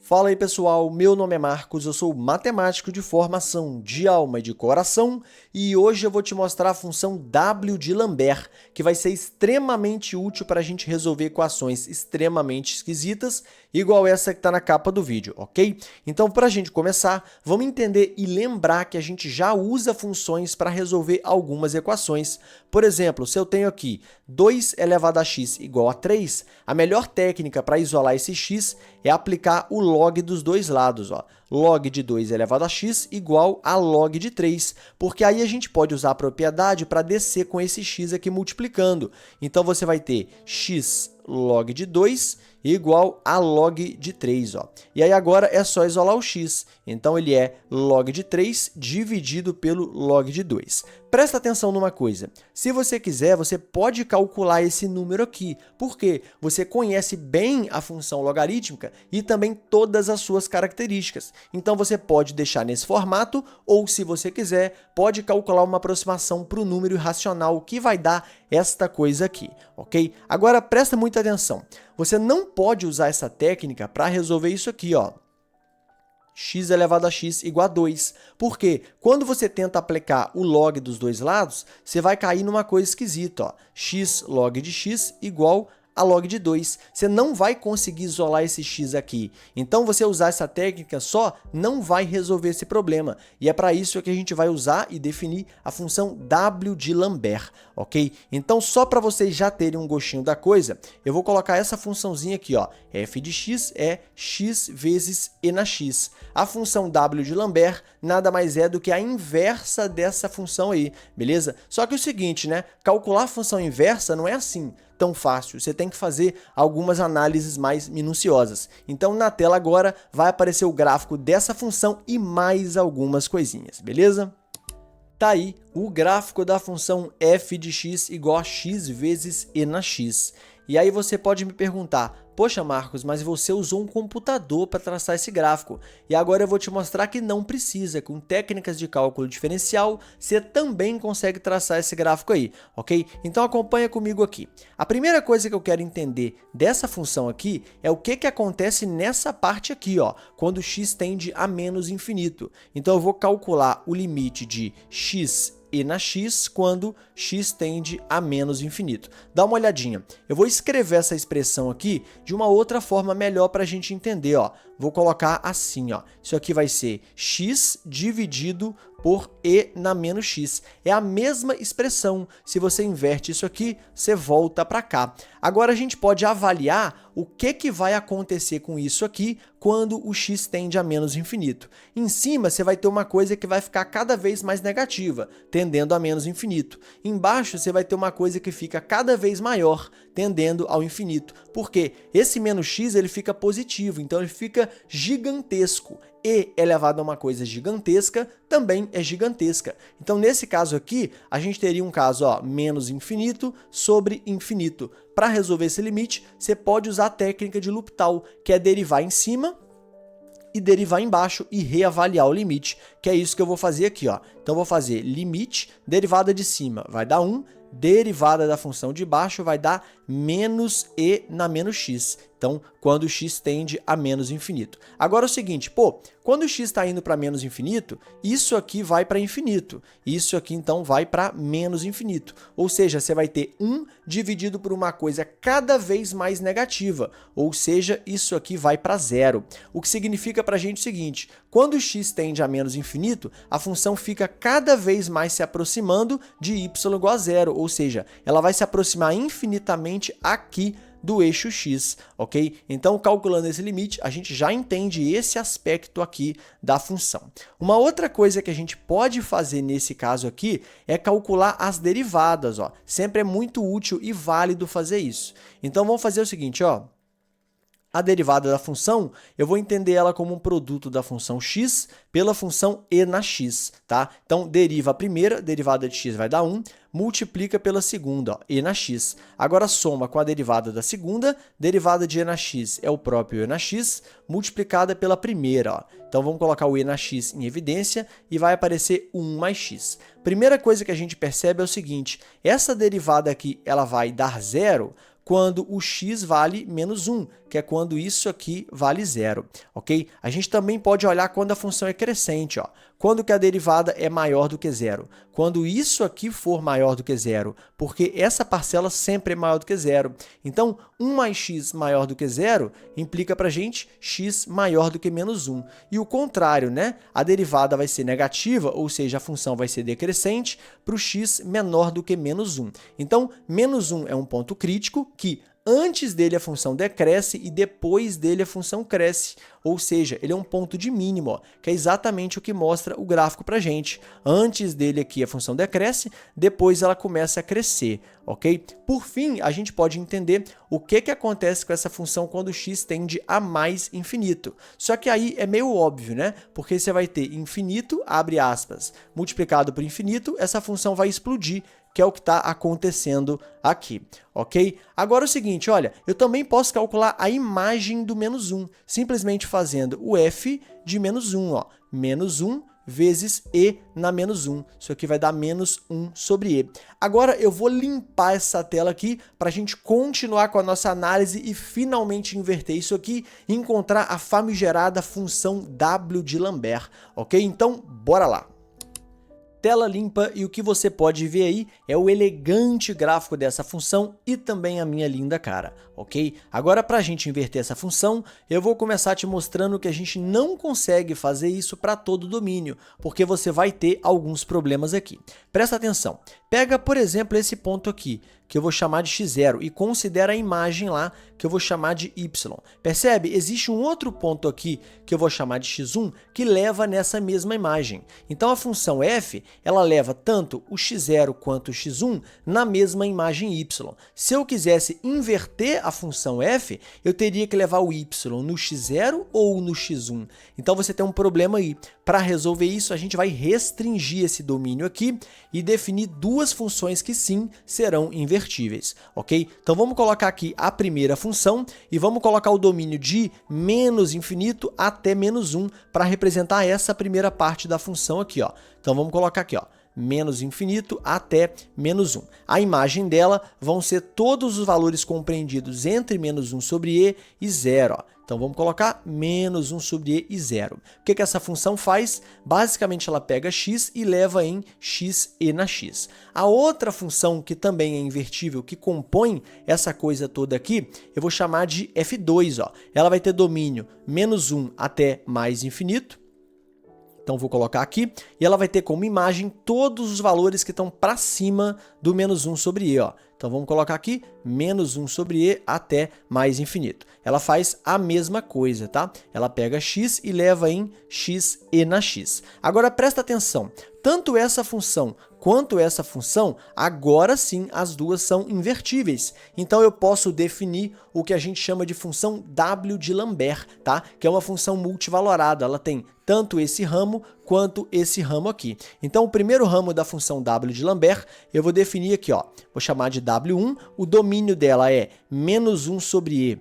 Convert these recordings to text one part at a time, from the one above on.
Fala aí pessoal, meu nome é Marcos, eu sou matemático de formação, de alma e de coração, e hoje eu vou te mostrar a função W de Lambert, que vai ser extremamente útil para a gente resolver equações extremamente esquisitas, igual essa que está na capa do vídeo, ok? Então, para a gente começar, vamos entender e lembrar que a gente já usa funções para resolver algumas equações. Por exemplo, se eu tenho aqui 2 elevado a x igual a 3, a melhor técnica para isolar esse x é aplicar o log dos dois lados. Ó. Log de 2 elevado a x igual a log de 3, porque aí a gente pode usar a propriedade para descer com esse x aqui multiplicando. Então, você vai ter x log de 2 igual a log de 3. Ó. E aí agora é só isolar o x. Então, ele é log de 3 dividido pelo log de 2. Presta atenção numa coisa. Se você quiser, você pode calcular esse número aqui, porque você conhece bem a função logarítmica e também todas as suas características. Então, você pode deixar nesse formato ou, se você quiser, pode calcular uma aproximação para o número irracional que vai dar esta coisa aqui, ok? Agora, presta muita atenção. Você não pode usar essa técnica para resolver isso aqui, ó. X elevado a x igual a 2. Por quê? Quando você tenta aplicar o log dos dois lados, você vai cair numa coisa esquisita. Ó. X log de x igual a log de 2. Você não vai conseguir isolar esse x aqui. Então, você usar essa técnica só não vai resolver esse problema. E é para isso que a gente vai usar e definir a função W de Lambert, ok? Então, só para vocês já terem um gostinho da coisa, eu vou colocar essa funçãozinha aqui, ó. F de x é x vezes e na x. A função W de Lambert nada mais é do que a inversa dessa função aí, beleza? Só que é o seguinte, né? Calcular a função inversa não é assim tão fácil. Você tem que fazer algumas análises mais minuciosas. Então, na tela agora vai aparecer o gráfico dessa função e mais algumas coisinhas, beleza? Tá aí o gráfico da função f de x igual a x vezes e na x. E aí você pode me perguntar, poxa Marcos, mas você usou um computador para traçar esse gráfico. E agora eu vou te mostrar que não precisa. Com técnicas de cálculo diferencial, você também consegue traçar esse gráfico aí, ok? Então acompanha comigo aqui. A primeira coisa que eu quero entender dessa função aqui é o que acontece nessa parte aqui, ó, quando x tende a menos infinito. Então eu vou calcular o limite de x e na x quando x tende a menos infinito. Dá uma olhadinha. Eu vou escrever essa expressão aqui de uma outra forma melhor para a gente entender. Ó. Vou colocar assim. Ó. Isso aqui vai ser x dividido por e na menos x. É a mesma expressão. Se você inverte isso aqui, você volta para cá. Agora a gente pode avaliar o que vai acontecer com isso aqui quando o x tende a menos infinito. Em cima, você vai ter uma coisa que vai ficar cada vez mais negativa, tendendo a menos infinito. Embaixo, você vai ter uma coisa que fica cada vez maior, tendendo ao infinito. Porque esse menos x ele fica positivo, então ele fica gigantesco. E elevado a uma coisa gigantesca também é gigantesca. Então, nesse caso aqui, a gente teria um caso, ó, menos infinito sobre infinito. Para resolver esse limite, você pode usar a técnica de L'Hopital, que é derivar em cima e derivar embaixo e reavaliar o limite, que é isso que eu vou fazer aqui. Ó. Então, eu vou fazer limite, derivada de cima vai dar 1, derivada da função de baixo vai dar menos e na menos x. Então, quando x tende a menos infinito. Agora é o seguinte, pô, quando o x está indo para menos infinito, isso aqui vai para infinito. Isso aqui, então, vai para menos infinito. Ou seja, você vai ter 1 dividido por uma coisa cada vez mais negativa. Ou seja, isso aqui vai para zero. O que significa para a gente o seguinte, quando o x tende a menos infinito, a função fica cada vez mais se aproximando de y igual a zero. Ou seja, ela vai se aproximar infinitamente aqui do eixo x, ok? Então, calculando esse limite, a gente já entende esse aspecto aqui da função. Uma outra coisa que a gente pode fazer nesse caso aqui é calcular as derivadas, ó. Sempre é muito útil e válido fazer isso. Então, vamos fazer o seguinte, ó. A derivada da função, eu vou entender ela como um produto da função x pela função e na x, tá? Então, deriva a primeira, derivada de x vai dar 1, multiplica pela segunda, ó, e na x. Agora, soma com a derivada da segunda, derivada de e na x é o próprio e na x, multiplicada pela primeira. Ó. Então, vamos colocar o e na x em evidência e vai aparecer 1 mais x. Primeira coisa que a gente percebe é o seguinte, essa derivada aqui ela vai dar zero quando o x vale menos 1, que é quando isso aqui vale 0, ok? A gente também pode olhar quando a função é crescente, ó. Quando que a derivada é maior do que 0? Quando isso aqui for maior do que 0, porque essa parcela sempre é maior do que 0. Então, 1 mais x maior do que 0 implica para a gente x maior do que menos 1. E o contrário, né? A derivada vai ser negativa, ou seja, a função vai ser decrescente, para o x menor do que menos 1. Então, menos 1 é um ponto crítico que antes dele a função decresce e depois dele a função cresce, ou seja, ele é um ponto de mínimo, ó, que é exatamente o que mostra o gráfico para a gente. Antes dele aqui a função decresce, depois ela começa a crescer, ok? Por fim, a gente pode entender o que acontece com essa função quando x tende a mais infinito. Só que aí é meio óbvio, né? Porque você vai ter infinito, abre aspas, multiplicado por infinito, essa função vai explodir, que é o que está acontecendo aqui, ok? Agora é o seguinte, olha, eu também posso calcular a imagem do menos 1, simplesmente fazendo o f de menos 1, ó, menos 1 vezes e na menos 1. Isso aqui vai dar menos 1 sobre e. Agora eu vou limpar essa tela aqui para a gente continuar com a nossa análise e finalmente inverter isso aqui e encontrar a famigerada função W de Lambert, ok? Então, bora lá! Tela limpa e o que você pode ver aí é o elegante gráfico dessa função e também a minha linda cara, ok? Agora, para a gente inverter essa função, eu vou começar te mostrando que a gente não consegue fazer isso para todo o domínio, porque você vai ter alguns problemas aqui. Presta atenção, pega, por exemplo, esse ponto aqui, que eu vou chamar de x0, e considera a imagem lá, que eu vou chamar de y. Percebe? Existe um outro ponto aqui, que eu vou chamar de x1, que leva nessa mesma imagem. Então, a função f, ela leva tanto o x0 quanto o x1 na mesma imagem y. Se eu quisesse inverter a função f, eu teria que levar o y no x0 ou no x1. Então, você tem um problema aí. Para resolver isso, a gente vai restringir esse domínio aqui e definir duas funções que sim serão invertíveis, ok? Então vamos colocar aqui a primeira função e vamos colocar o domínio de menos infinito até menos 1 para representar essa primeira parte da função aqui, ó. Então vamos colocar aqui, ó, menos infinito até menos 1. A imagem dela vão ser todos os valores compreendidos entre menos 1 sobre e 0, ó. Então, vamos colocar menos 1 sobre e 0. O que essa função faz? Basicamente, ela pega x e leva em x e na x. A outra função, que também é invertível, que compõe essa coisa toda aqui, eu vou chamar de f2. Ó. Ela vai ter domínio menos 1 até mais infinito. Então, vou colocar aqui, e ela vai ter como imagem todos os valores que estão para cima do menos 1 sobre e. Ó. Então, vamos colocar aqui menos 1 sobre e até mais infinito. Ela faz a mesma coisa, tá? Ela pega x e leva em x e na x. Agora, presta atenção. Tanto essa função quanto essa função, agora sim, as duas são invertíveis. Então, eu posso definir o que a gente chama de função W de Lambert, tá? Que é uma função multivalorada. Ela tem tanto esse ramo quanto esse ramo aqui. Então, o primeiro ramo da função W de Lambert, eu vou definir aqui, ó. Vou chamar de W1. O domínio dela é menos 1 sobre e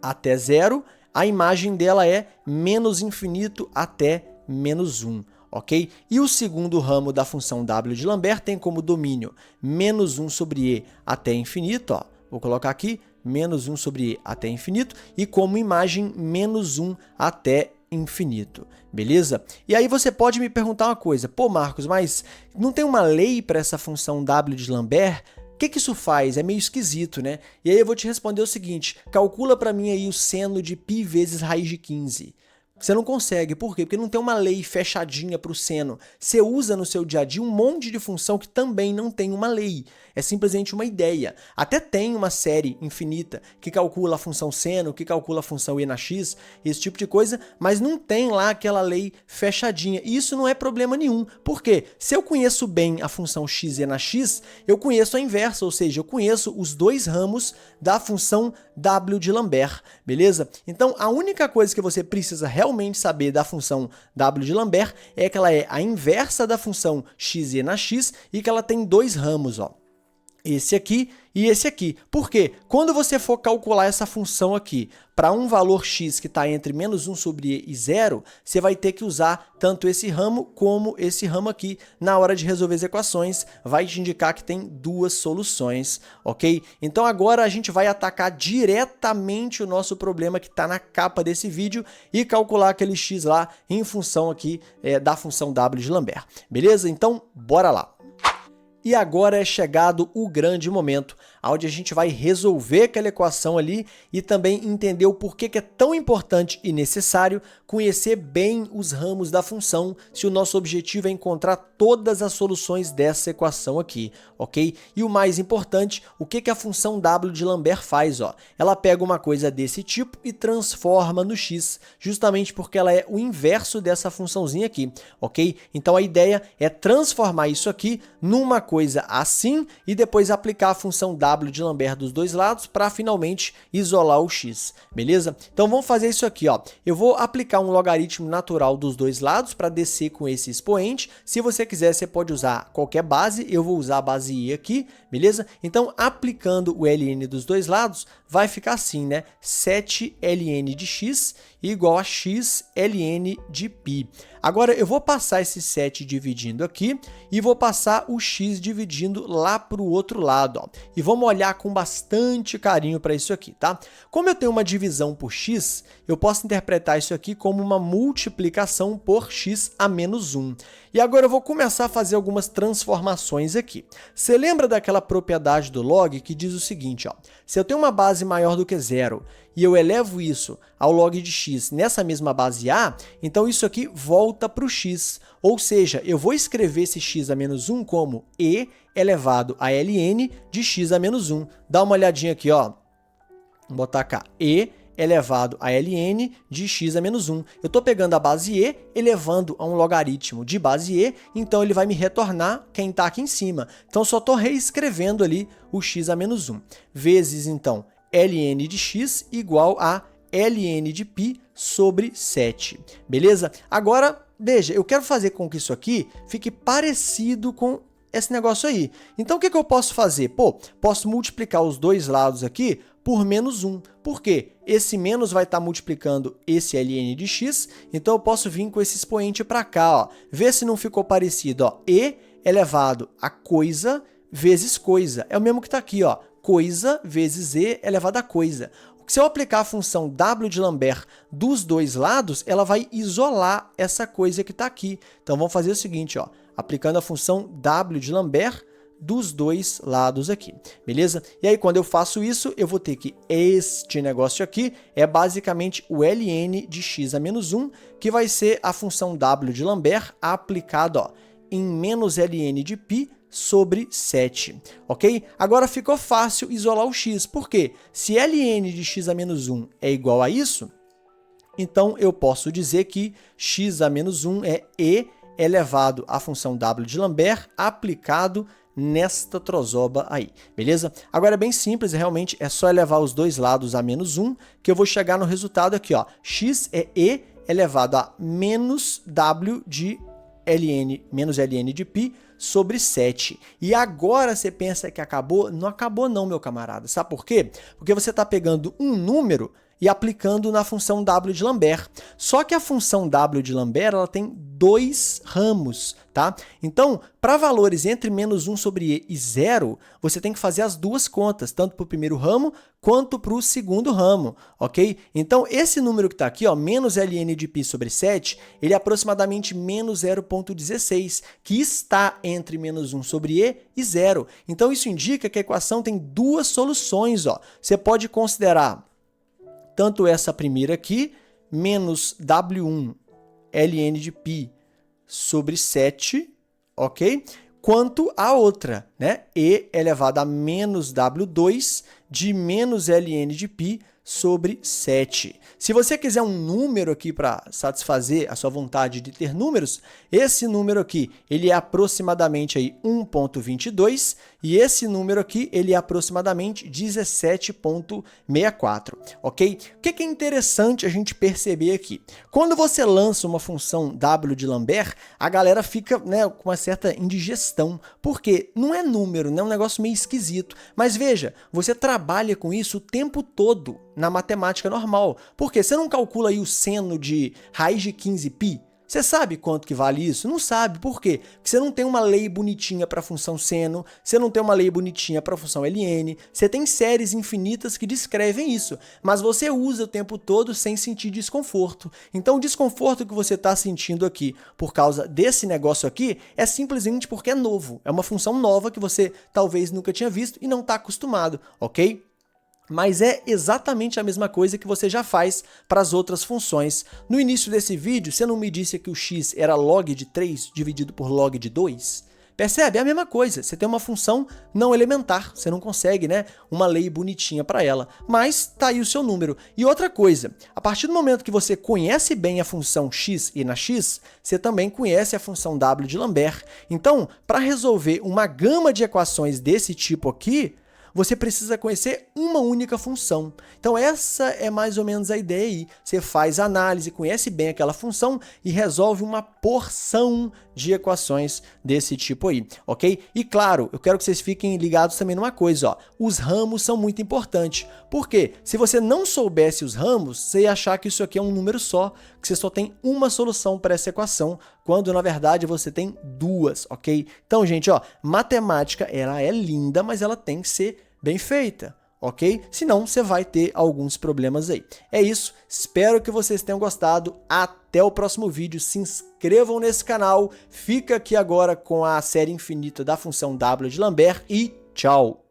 até 0. A imagem dela é menos infinito até menos 1. Ok? E o segundo ramo da função W de Lambert tem como domínio menos 1 sobre e até infinito. Ó. Vou colocar aqui menos 1 sobre e até infinito e como imagem menos 1 até infinito. Beleza? E aí você pode me perguntar uma coisa. Pô, Marcos, mas não tem uma lei para essa função W de Lambert? O que isso faz? É meio esquisito, né? E aí eu vou te responder o seguinte. Calcula para mim aí o seno de π vezes raiz de 15. Você não consegue. Por quê? Porque não tem uma lei fechadinha para o seno. Você usa no seu dia a dia um monte de função que também não tem uma lei. É simplesmente uma ideia. Até tem uma série infinita que calcula a função seno, que calcula a função e na x, esse tipo de coisa, mas não tem lá aquela lei fechadinha. E isso não é problema nenhum. Por quê? Se eu conheço bem a função x e na x, eu conheço a inversa, ou seja, eu conheço os dois ramos da função W de Lambert, beleza? Então, a única coisa que você precisa realmente saber da função W de Lambert é que ela é a inversa da função x e na x e que ela tem dois ramos, ó. esse aqui e esse aqui. Por quê? Quando você for calcular essa função aqui para um valor x que está entre menos 1 sobre e e 0, você vai ter que usar tanto esse ramo como esse ramo aqui. Na hora de resolver as equações, vai te indicar que tem duas soluções, ok? Então agora a gente vai atacar diretamente o nosso problema que está na capa desse vídeo e calcular aquele x lá em função aqui da função w de Lambert. Beleza? Então, bora lá! E agora é chegado o grande momento, onde a gente vai resolver aquela equação ali e também entender o porquê que é tão importante e necessário conhecer bem os ramos da função, se o nosso objetivo é encontrar todas as soluções dessa equação aqui, ok? E o mais importante, o que a função w de Lambert faz, ó? Ela pega uma coisa desse tipo e transforma no x, justamente porque ela é o inverso dessa funçãozinha aqui, ok? Então a ideia é transformar isso aqui numa coisa assim e depois aplicar a função w de Lambert dos dois lados para finalmente isolar o x, beleza? Então vamos fazer isso aqui, ó. Eu vou aplicar um logaritmo natural dos dois lados para descer com esse expoente. Se você quiser, você pode usar qualquer base, eu vou usar a base i aqui, beleza? Então, aplicando o ln dos dois lados, vai ficar assim, né? 7ln de x igual a x ln de π. Agora, eu vou passar esse 7 dividindo aqui e vou passar o x dividindo lá para o outro lado, ó. E vamos olhar com bastante carinho para isso aqui, tá? Como eu tenho uma divisão por x, eu posso interpretar isso aqui como uma multiplicação por x a menos 1. E agora eu vou começar a fazer algumas transformações aqui. Você lembra daquela propriedade do log que diz o seguinte, ó, se eu tenho uma base maior do que 0 e eu elevo isso ao log de x nessa mesma base a, então isso aqui volta para o x. Ou seja, eu vou escrever esse x a menos 1 como e elevado a ln de x a menos 1. Dá uma olhadinha aqui, ó. Vou botar cá, e elevado a ln de x a menos 1. Eu estou pegando a base e elevando a um logaritmo de base e, então ele vai me retornar quem está aqui em cima. Então, só estou reescrevendo ali o x a menos 1. Vezes, então, ln de x igual a ln de π sobre 7. Beleza? Agora, veja, eu quero fazer com que isso aqui fique parecido com esse negócio aí. Então, o que eu posso fazer? Pô, posso multiplicar os dois lados aqui por menos 1. Por quê? Esse menos vai estar multiplicando esse ln de x, então eu posso vir com esse expoente para cá, ó. Vê se não ficou parecido, ó. E elevado a coisa vezes coisa. É o mesmo que está aqui, ó. Coisa vezes e elevado a coisa. Se eu aplicar a função w de Lambert dos dois lados, ela vai isolar essa coisa que está aqui. Então, vamos fazer o seguinte, ó. Aplicando a função w de Lambert dos dois lados aqui, beleza? E aí, quando eu faço isso, eu vou ter que este negócio aqui é basicamente o ln de x a menos 1, que vai ser a função w de Lambert aplicada, ó, em menos ln de π sobre 7, ok? Agora ficou fácil isolar o x, por quê? Se ln de x a menos 1 é igual a isso, então eu posso dizer que x a menos 1 é e elevado à função w de Lambert aplicado nesta trozoba aí, beleza? Agora é bem simples, realmente é só elevar os dois lados a menos 1, que eu vou chegar no resultado aqui, ó. X é e elevado a menos w de ln, menos ln de π sobre 7. E agora você pensa que acabou? Não acabou não, meu camarada. Sabe por quê? Porque você está pegando um número e aplicando na função w de Lambert. Só que a função w de Lambert ela tem dois ramos, tá? Então, para valores entre menos 1 sobre e 0, você tem que fazer as duas contas, tanto para o primeiro ramo quanto para o segundo ramo, ok? Então, esse número que está aqui, ó, menos ln de π sobre 7, ele é aproximadamente menos 0,16, que está entre menos 1 sobre e 0. Então, isso indica que a equação tem duas soluções, ó. Você pode considerar tanto essa primeira aqui, menos w1 ln de π sobre 7, ok? Quanto a outra, né? E elevado a menos w2 de menos ln de π sobre 7. Se você quiser um número aqui para satisfazer a sua vontade de ter números, esse número aqui, ele é aproximadamente aí 1,22, e esse número aqui, ele é aproximadamente 17,64, ok? O que é interessante a gente perceber aqui? Quando você lança uma função W de Lambert, a galera fica, né, com uma certa indigestão, porque não é número, né, é um negócio meio esquisito, mas veja, você trabalha com isso o tempo todo na matemática normal, porque você não calcula aí o seno de raiz de 15π? Você sabe quanto que vale isso? Não sabe. Por quê? Porque você não tem uma lei bonitinha para a função seno, você não tem uma lei bonitinha para a função ln, você tem séries infinitas que descrevem isso, mas você usa o tempo todo sem sentir desconforto. Então o desconforto que você está sentindo aqui por causa desse negócio aqui é simplesmente porque é novo. É uma função nova que você talvez nunca tinha visto e não está acostumado, ok? Mas é exatamente a mesma coisa que você já faz para as outras funções. No início desse vídeo, você não me disse que o x era log de 3 dividido por log de 2? Percebe? É a mesma coisa. Você tem uma função não elementar, você não consegue, né, uma lei bonitinha para ela, mas tá aí o seu número. E outra coisa, a partir do momento que você conhece bem a função x e na x, você também conhece a função W de Lambert. Então, para resolver uma gama de equações desse tipo aqui, você precisa conhecer uma única função. Então essa é mais ou menos a ideia aí. Você faz análise, conhece bem aquela função e resolve uma porção de equações desse tipo aí, ok? E claro, eu quero que vocês fiquem ligados também numa coisa, ó. Os ramos são muito importantes. Por quê? Se você não soubesse os ramos, você ia achar que isso aqui é um número só, que você só tem uma solução para essa equação, quando na verdade você tem duas, ok? Então, gente, ó, matemática, ela é linda, mas ela tem que ser bem feita, ok? Senão você vai ter alguns problemas aí. É isso, espero que vocês tenham gostado. Até o próximo vídeo, se inscrevam nesse canal, fica aqui agora com a série infinita da função W de Lambert e tchau!